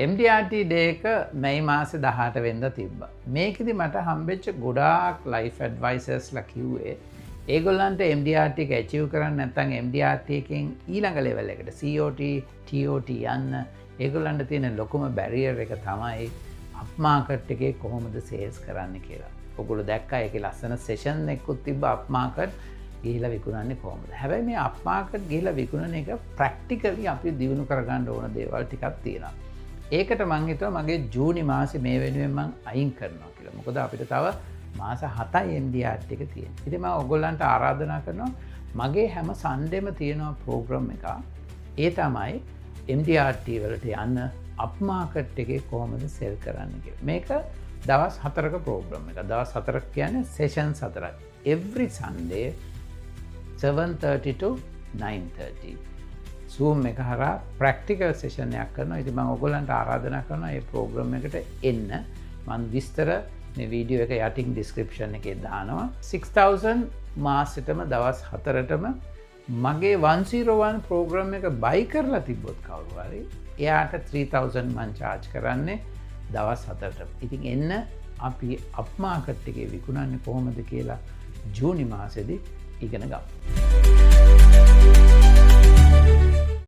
MDRT decker මැයි මාස 18 වෙනිදා තිබ්බා. මේකෙදි මට හම්බෙච්ච ගොඩාක් ලයිෆ් ඇඩ්වයිසර්ස්ලා කිව්වේ ඒගොල්ලන්ට MDRT එක ඇචීව් කරන්න නැත්නම් MDRT එකෙන් ඊළඟ ලෙවල් එකට COT, TOT යන්න ඒගොල්ලන්ට තියෙන ලොකුම බැරියර් එක තමයි අප් මාකට් එකේ කොහොමද සේල්ස් කරන්න කියලා. ඔයගොල්ලෝ දැක්කා ඒකේ ලස්සන සෙෂන් එකකුත් තිබ්බා අප් මාකට් ගිහිලා විකුණන්නේ කොහොමද. හැබැයි මේ අප් මාකට් ගිහිලා විකුණන එක ප්‍රැක්ටිකලි අපි දියුණු කරගන්න ඕන දේවල් ටිකක් තියෙනවා. ඒකට මං හිතුවා මගේ ජූනි මාසේ මේ වෙනුවෙන් මං අයින් කරනවා කියලා. මොකද අපිට තව මාස 7යි MDRT එක තියෙනවා. ඉතින් මම ඔයගොල්ලන්ට ආරාධනා කරනවා මගේ හැම සන්ඩේම තියෙනවා ප්‍රෝග්‍රෑම් එකක්. ඒ තමයි MDRT වලට යන්න අප් මාකට් එකේ කොහොමද සෙල් කරන්න කියලා. මේක දවස් 4ක ප්‍රෝග්‍රෑම් එකක්. දවස් 4ක් කියන්නේ සෙෂන්ස් 4ක්. every Sunday 7:30 to 9:30. Zoom එක හරහා ප්‍රැක්ටිකල් සෙෂන් එකක් කරනවා. ඉතින් මම ඔයගොල්ලන්ට ආරාධනා කරනවා මේ ප්‍රෝග්‍රෑම් එකට එන්න. මම විස්තර මේ වීඩියෝ එක යටින් ඩිස්ක්‍රිප්ෂන් එකේ දානවා. 6000 මාසෙටම දවස් 4ටම මගේ 101 ප්‍රෝග්‍රෑම් එක බයි කරලා තිබ්බොත් කවුරු හරි එයාට 3000 මං charge කරන්නේ දවස් 4ට. ඉතින් එන්න අපි අප් මාකට් එකේ විකුණන්නේ කොහොමද කියලා ජූනි මාසෙදී ඉගෙන ගමු.